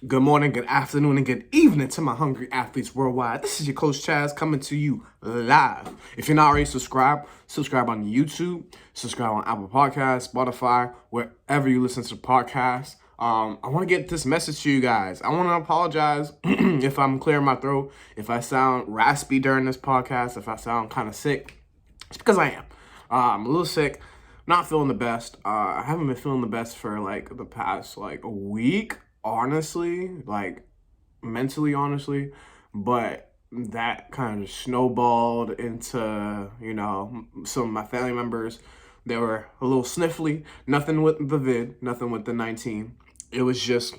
Good morning, good afternoon, and good evening to my hungry athletes worldwide. This is your Coach Chaz coming to you live. If you're not already subscribed, subscribe on YouTube, subscribe on Apple Podcasts, Spotify, wherever you listen to podcasts. I want to get this message to you guys. I want to apologize if I'm clearing my throat, if I sound raspy during this podcast, if I sound kind of sick. It's because I am. I'm a little sick, not feeling the best. I haven't been feeling the best for like the past a week, honestly, like mentally, honestly. But that kind of snowballed into, some of my family members. They were a little sniffly. Nothing with the vid, nothing with the 19. It was just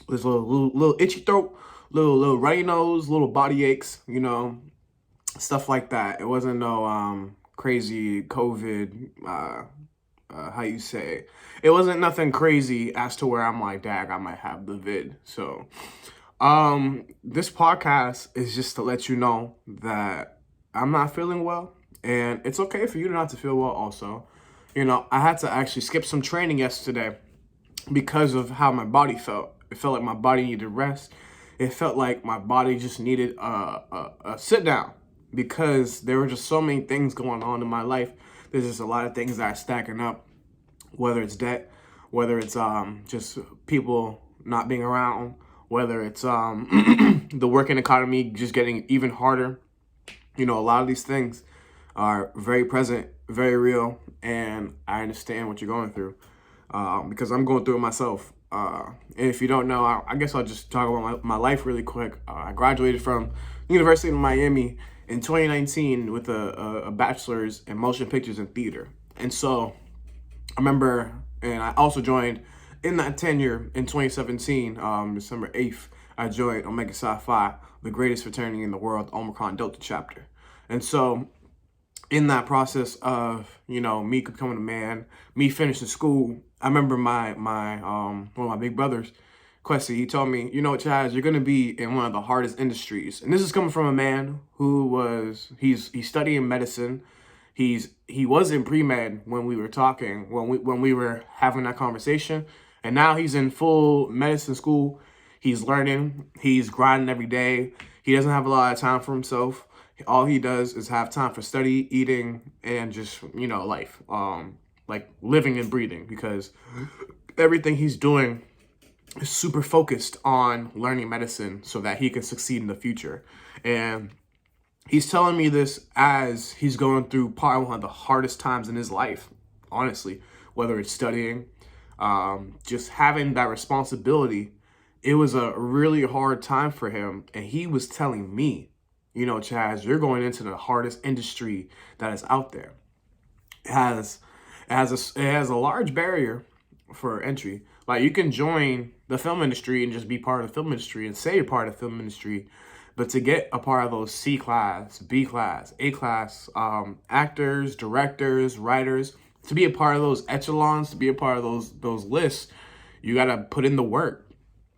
this little itchy throat, little runny nose, little body aches, stuff like that. It wasn't no crazy COVID. How you say? It wasn't nothing crazy as to where I'm like, dag, I might have the vid. So, this podcast is just to let you know that I'm not feeling well, and it's okay for you not to feel well. Also, I had to actually skip some training yesterday because of how my body felt. It felt like my body needed rest. It felt like my body just needed a sit down because there were just so many things going on in my life. There's just a lot of things that are stacking up, whether it's debt, whether it's just people not being around, whether it's the working economy just getting even harder. A lot of these things are very present, very real, and I understand what you're going through because I'm going through it myself. And if you don't know, I guess I'll just talk about my life really quick. I graduated from University of Miami in 2019 with a bachelor's in motion pictures and theater. And so I remember, and I also joined in that tenure in 2017, December 8th, I joined Omega Psi Phi, the greatest fraternity in the world, the Omicron Delta chapter. And so in that process of, me becoming a man, me finishing school, I remember my one of my big brothers, Questy, he told me, Chaz, you're gonna be in one of the hardest industries. And this is coming from a man who he's studying medicine. He was in pre-med when we were talking, when we were having that conversation. And now he's in full medicine school. He's learning, he's grinding every day. He doesn't have a lot of time for himself. All he does is have time for study, eating, and just, life. Like living and breathing, because everything he's doing is super focused on learning medicine so that he can succeed in the future. And he's telling me this as he's going through probably one of the hardest times in his life, honestly, whether it's studying, just having that responsibility. It was a really hard time for him. And he was telling me, Chaz, you're going into the hardest industry that is out there. It has a large barrier for entry. Like, you can join the film industry and just be part of the film industry and say you're part of the film industry, but to get a part of those C class, B class, A class, actors, directors, writers, to be a part of those echelons, to be a part of those lists, you gotta put in the work.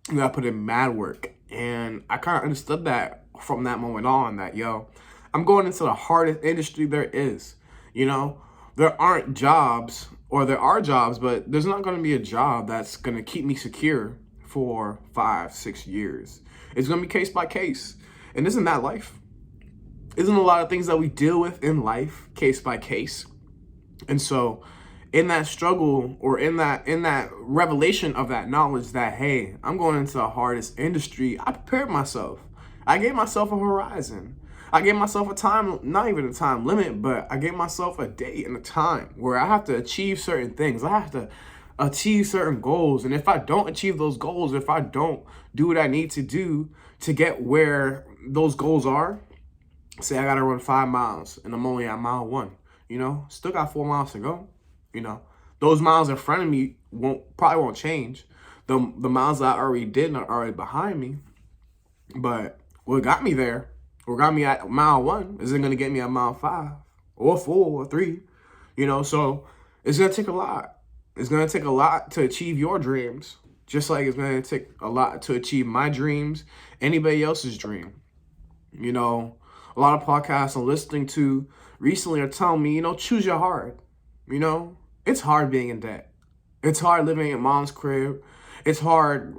You gotta put in mad work. And I kind of understood that from that moment on, that, I'm going into the hardest industry there is. There aren't jobs, or there are jobs, but there's not going to be a job that's going to keep me secure for 5-6 years. It's going to be case by case. And isn't that life? Isn't a lot of things that we deal with in life case by case? And so in that struggle, or in that revelation of that knowledge that, hey, I'm going into the hardest industry, I prepared myself. I gave myself a horizon. I gave myself a time, not even a time limit, but I gave myself a date and a time where I have to achieve certain things. I have to achieve certain goals. And if I don't achieve those goals, if I don't do what I need to do to get where those goals are, say I got to run 5 miles and I'm only at mile 1, still got 4 miles to go. Those miles in front of me probably won't change. The miles that I already did are already behind me. But what got me there, what got me at mile 1, isn't going to get me at mile 5 or 4 or 3. So it's going to take a lot. It's going to take a lot to achieve your dreams, just like it's going to take a lot to achieve my dreams, anybody else's dream. A lot of podcasts I'm listening to recently are telling me, choose your hard. It's hard being in debt. It's hard living in mom's crib. It's hard,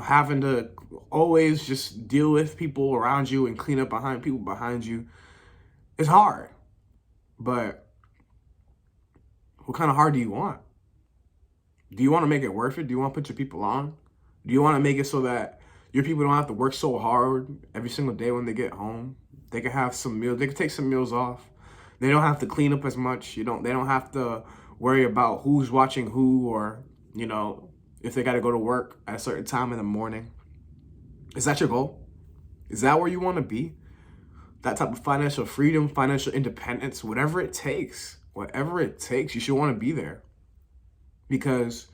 having to always just deal with people around you and clean up behind people behind you. It's hard. But what kind of hard do you want? Do you want to make it worth it? Do you want to put your people on? Do you want to make it so that your people don't have to work so hard every single day when they get home? They can have some meals. They can take some meals off. They don't have to clean up as much. They don't have to worry about who's watching who, or, if they got to go to work at a certain time in the morning. Is that your goal? Is that where you want to be? That type of financial freedom, financial independence, whatever it takes, you should want to be there. Because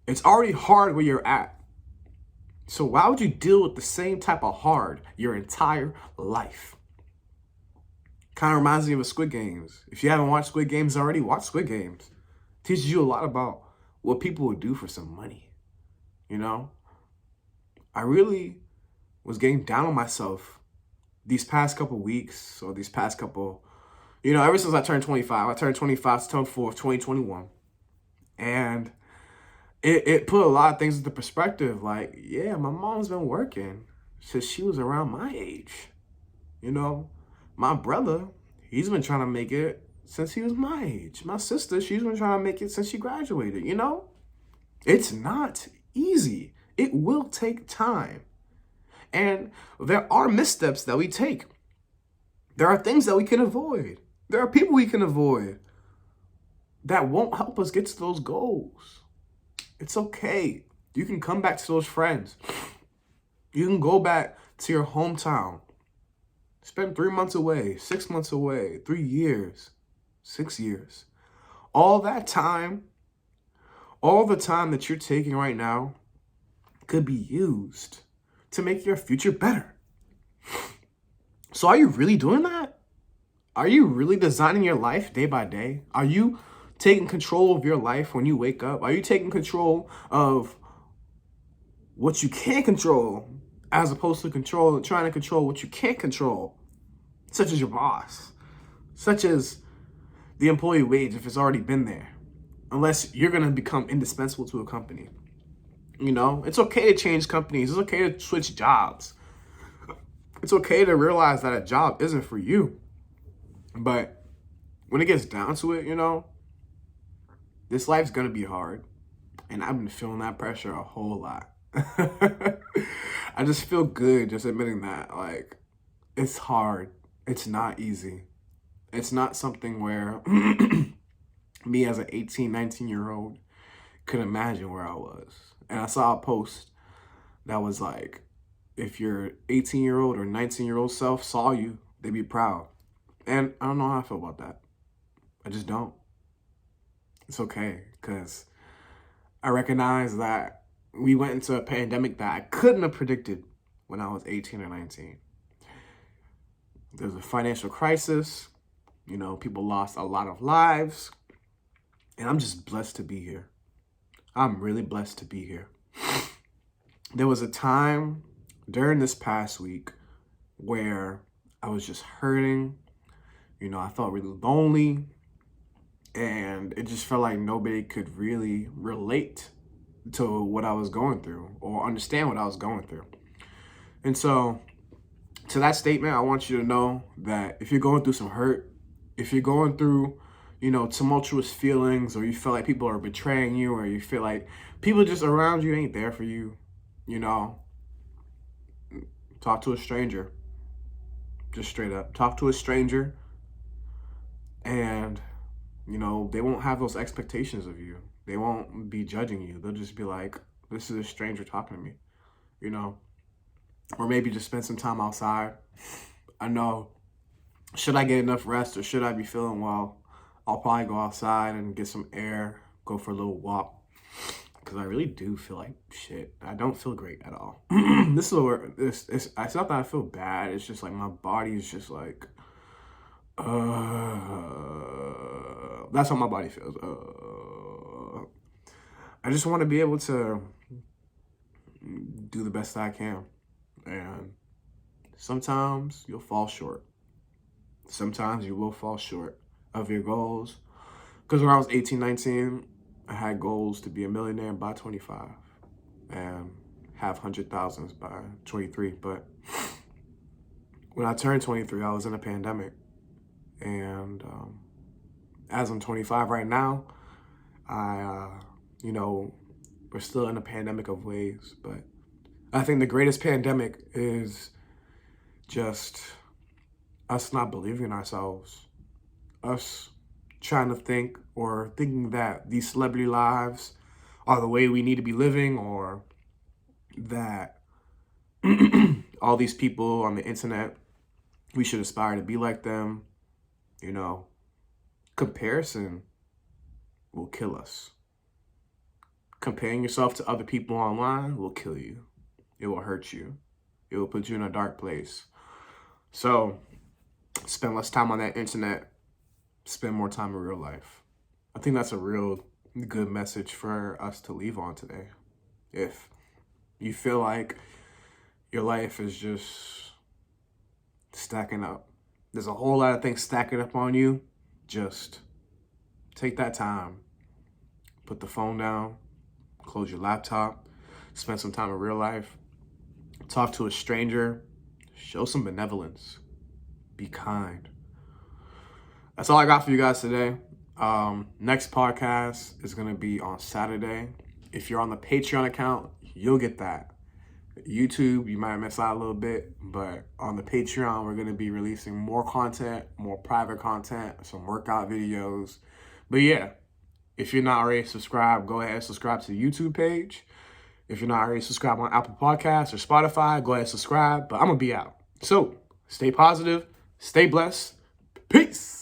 it's already hard where you're at. So why would you deal with the same type of hard your entire life? Kind of reminds me of Squid Games. If you haven't watched Squid Games already, watch Squid Games. Teaches you a lot about what people would do for some money. I really was getting down on myself these past couple weeks, or these past couple, ever since I turned 25. I turned 25 September 4th, 2021. And it put a lot of things into perspective. Like, yeah, my mom's been working since she was around my age. My brother, he's been trying to make it since he was my age. My sister, she's been trying to make it since she graduated. It's not easy. It will take time. And there are missteps that we take. There are things that we can avoid. There are people we can avoid that won't help us get to those goals. It's okay. You can come back to those friends. You can go back to your hometown. Spend 3 months away, 6 months away, 3 years, 6 years. All that time, all the time that you're taking right now could be used to make your future better. So are you really doing that? Are you really designing your life day by day? Are you taking control of your life when you wake up? Are you taking control of what you can control as opposed to trying to control what you can't control, such as your boss, such as the employee wage if it's already been there, unless you're going to become indispensable to a company? It's okay to change companies. It's okay to switch jobs. It's okay to realize that a job isn't for you. But when it gets down to it, this life's going to be hard. And I've been feeling that pressure a whole lot. I just feel good just admitting that. Like, it's hard. It's not easy. It's not something where me as an 18, 19-year-old could imagine where I was. And I saw a post that was like, if your 18-year-old or 19-year-old self saw you, they'd be proud. And I don't know how I feel about that. I just don't. It's okay, because I recognize that we went into a pandemic that I couldn't have predicted when I was 18 or 19. There's a financial crisis. People lost a lot of lives. And I'm just blessed to be here. I'm really blessed to be here. There was a time during this past week where I was just hurting. I felt really lonely. And it just felt like nobody could really relate to what I was going through or understand what I was going through. And so, to that statement, I want you to know that if you're going through some hurt, if you're going through, tumultuous feelings, or you feel like people are betraying you, or you feel like people just around you ain't there for you, talk to a stranger. Just straight up. Talk to a stranger, and, they won't have those expectations of you. They won't be judging you. They'll just be like, this is a stranger talking to me, Or maybe just spend some time outside. I know, should I get enough rest or should I be feeling well? I'll probably go outside and get some air, go for a little walk. Because I really do feel like shit. I don't feel great at all. This is where, it's not that I feel bad. It's just like my body is just like, that's how my body feels. I just want to be able to do the best I can. And sometimes you'll fall short. Sometimes you will fall short of your goals. Because when I was 18, 19, I had goals to be a millionaire by 25. and have 100,000s by 23. But when I turned 23, I was in a pandemic. And as I'm 25 right now, we're still in a pandemic of waves. But I think the greatest pandemic is just us not believing in ourselves, us trying to think or thinking that these celebrity lives are the way we need to be living, or that all these people on the internet, we should aspire to be like them. Comparison will kill us. Comparing yourself to other people online will kill you. It will hurt you. It will put you in a dark place. So spend less time on that internet. Spend more time in real life. I think that's a real good message for us to leave on today. If you feel like your life is just stacking up, there's a whole lot of things stacking up on you, just take that time. Put the phone down, close your laptop, spend some time in real life, talk to a stranger, show some benevolence, be kind. That's all I got for you guys today. Next podcast is going to be on Saturday. If you're on the Patreon account, you'll get that. YouTube, you might miss out a little bit, but on the Patreon, we're going to be releasing more content, more private content, some workout videos. But yeah, if you're not already subscribed, go ahead and subscribe to the YouTube page. If you're not already subscribed on Apple Podcasts or Spotify, go ahead and subscribe. But I'm going to be out. So stay positive, stay blessed. Peace.